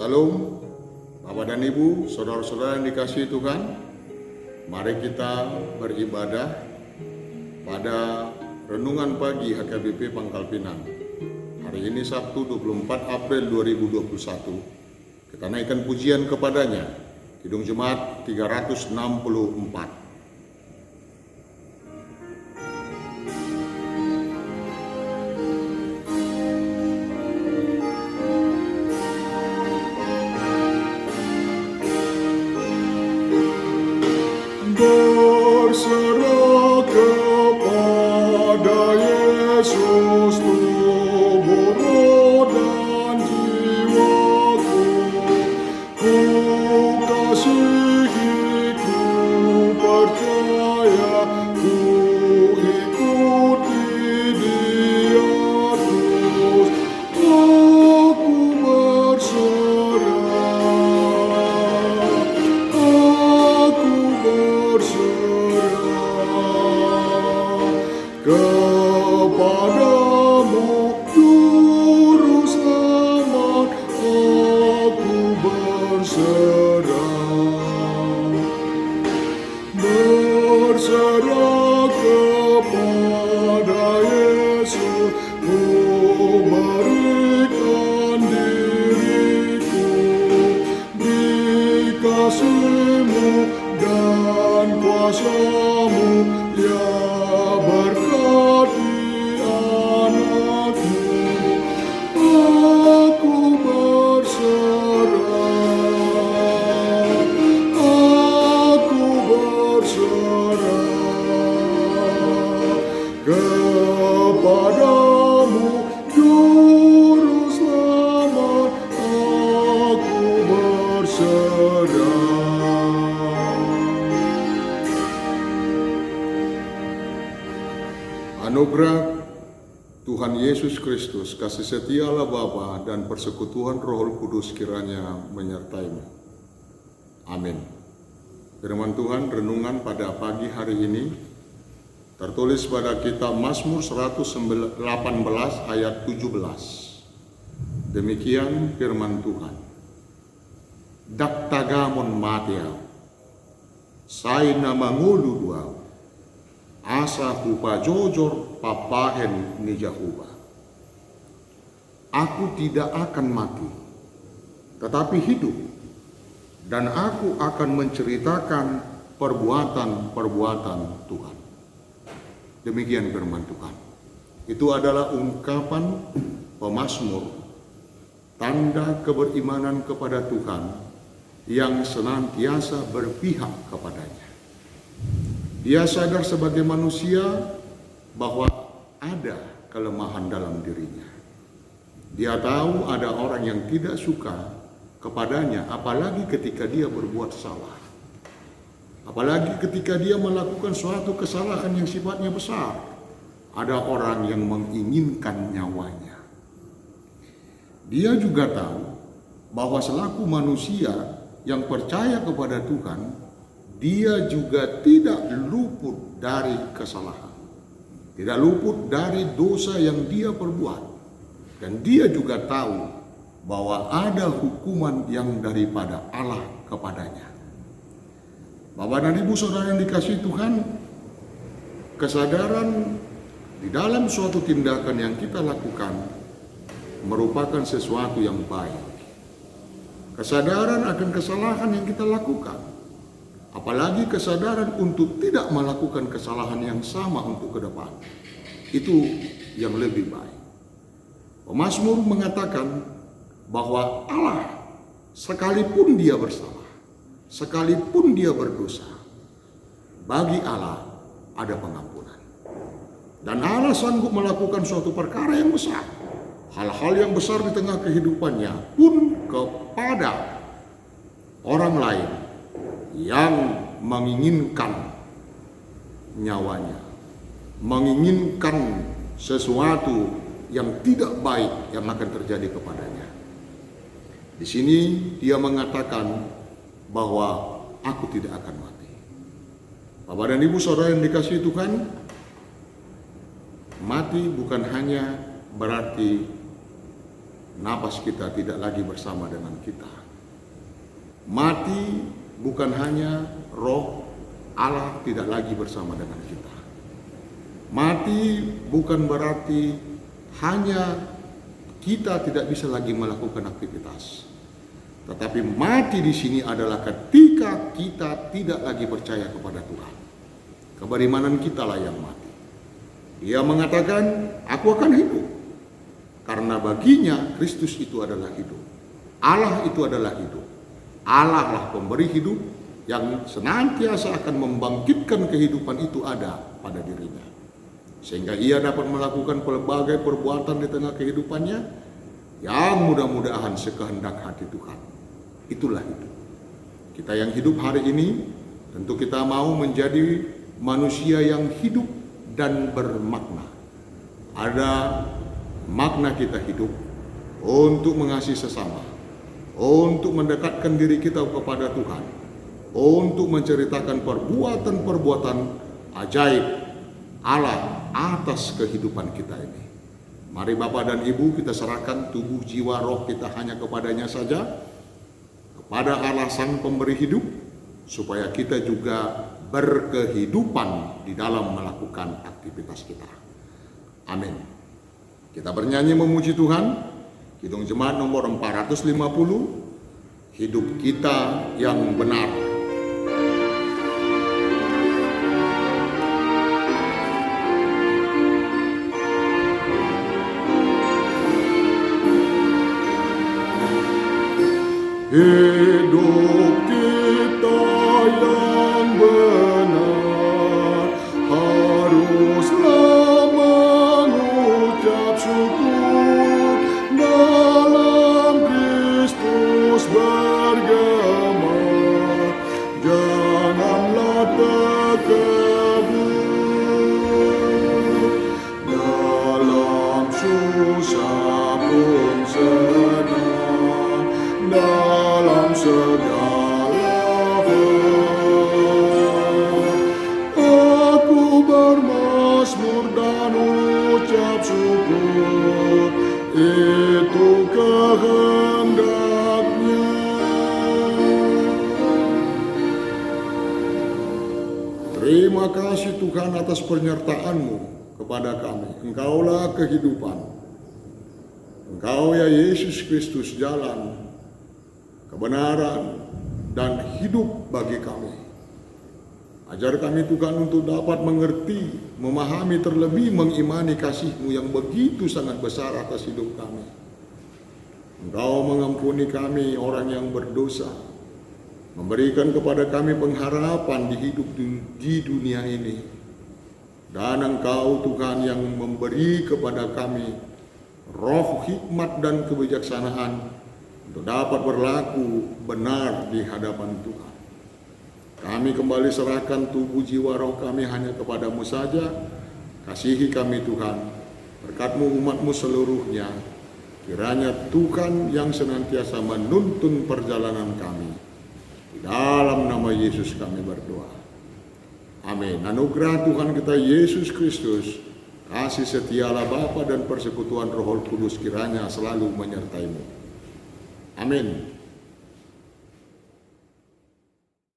Salam, Bapak dan Ibu, saudara-saudara yang dikasihi Tuhan. Mari kita beribadah pada renungan pagi HKBP Pangkal Pinang. Hari ini Sabtu 24 April 2021. Kita naikkan pujian kepadanya. Kidung Jemaat 364. Berserah kepada Yesus tubuh, roh dan jiwaku. Ku kasihi, ku percaya, ku ikuti Dia terus. Aku kepadamu, Juru Selamat, aku berserah kepada Yesus, ku berikan diriku di kasih-Mu dan kuasa-Mu, ya berkati anak-Mu. Aku berserah kepadamu, Juru Selamat, aku berserah. Anugerah Tuhan Yesus Kristus, kasih setia Allah Bapa, dan persekutuan Roh Kudus kiranya menyertai-Mu. Amin. Firman Tuhan renungan pada pagi hari ini tertulis pada kitab Mazmur 118 ayat 17. Demikian firman Tuhan. Dak tagamon matiau, sai nama ngulu duau, asa hupa jojor papahen nijahuba. Aku tidak akan mati, tetapi hidup, dan aku akan menceritakan perbuatan-perbuatan Tuhan. Demikian firman Tuhan. Itu adalah ungkapan pemazmur, tanda keberimanan kepada Tuhan yang senantiasa berpihak kepadanya. Dia sadar sebagai manusia bahwa ada kelemahan dalam dirinya. Dia tahu ada orang yang tidak suka kepadanya, apalagi ketika dia berbuat salah. Apalagi ketika dia melakukan suatu kesalahan yang sifatnya besar. Ada orang yang menginginkan nyawanya. Dia juga tahu bahwa selaku manusia yang percaya kepada Tuhan, dia juga tidak luput dari kesalahan, tidak luput dari dosa yang dia perbuat, dan dia juga tahu bahwa ada hukuman yang daripada Allah kepadanya. Bapak dan Ibu saudara yang dikasihi Tuhan, kesadaran di dalam suatu tindakan yang kita lakukan merupakan sesuatu yang baik. Kesadaran akan kesalahan yang kita lakukan, apalagi kesadaran untuk tidak melakukan kesalahan yang sama untuk ke depan, itu yang lebih baik. Pemazmur mengatakan bahwa Allah, sekalipun dia bersalah, sekalipun dia berdosa, bagi Allah ada pengampunan. Dan Allah sanggup melakukan suatu perkara yang besar, hal-hal yang besar di tengah kehidupannya pun kepada orang lain yang menginginkan nyawanya, menginginkan sesuatu yang tidak baik yang akan terjadi kepadanya. Di sini dia mengatakan bahwa aku tidak akan mati. Bapak dan Ibu saudara yang dikasihi Tuhan, mati bukan hanya berarti napas kita tidak lagi bersama dengan kita. Mati bukan hanya roh Allah tidak lagi bersama dengan kita. Mati bukan berarti hanya kita tidak bisa lagi melakukan aktivitas. Tetapi mati di sini adalah ketika kita tidak lagi percaya kepada Tuhan. Keberimanan kita lah yang mati. Dia mengatakan, aku akan hidup. Karena baginya Kristus itu adalah hidup. Allah itu adalah hidup. Allah lah pemberi hidup yang senantiasa akan membangkitkan kehidupan itu ada pada dirinya. Sehingga ia dapat melakukan pelbagai perbuatan di tengah kehidupannya yang mudah-mudahan sekehendak hati Tuhan. Itulah itu. Kita yang hidup hari ini tentu kita mau menjadi manusia yang hidup dan bermakna. Ada makna kita hidup untuk mengasihi sesama, untuk mendekatkan diri kita kepada Tuhan, untuk menceritakan perbuatan-perbuatan ajaib Allah atas kehidupan kita ini. Mari Bapak dan Ibu kita serahkan tubuh, jiwa, roh kita hanya kepadanya saja, kepada Allah Sang Pemberi hidup, supaya kita juga berkehidupan di dalam melakukan aktivitas kita. Amin. Kita bernyanyi memuji Tuhan, Kidung Jemaat nomor 450, hidup kita yang benar. Hidup kita yang benar haruslah mengucap syukur dalam Kristus bergema. Janganlah takabur, dalam susah pun senang, dalam segala hal. Aku bermazmur dan ucap syukur, itu kehendaknya. Terima kasih Tuhan atas penyertaan-Mu kepada kami. Engkaulah kehidupan. Engkau ya Yesus Kristus, jalan, kebenaran, dan hidup bagi kami. Ajar kami Tuhan untuk dapat mengerti, memahami, terlebih mengimani kasih-Mu yang begitu sangat besar atas hidup kami. Engkau mengampuni kami orang yang berdosa, memberikan kepada kami pengharapan di hidup di dunia ini. Dan Engkau Tuhan yang memberi kepada kami roh hikmat dan kebijaksanaan untuk dapat berlaku benar di hadapan Tuhan. Kami kembali serahkan tubuh, jiwa, roh kami hanya kepadamu saja. Kasihi kami Tuhan, berkat-Mu umat-Mu seluruhnya. Kiranya Tuhan yang senantiasa menuntun perjalanan kami. Di dalam nama Yesus kami berdoa. Amin. Anugerah Tuhan kita Yesus Kristus, kasih setia Allah Bapa dan persekutuan Roh Kudus kiranya selalu menyertai-Mu. Amin.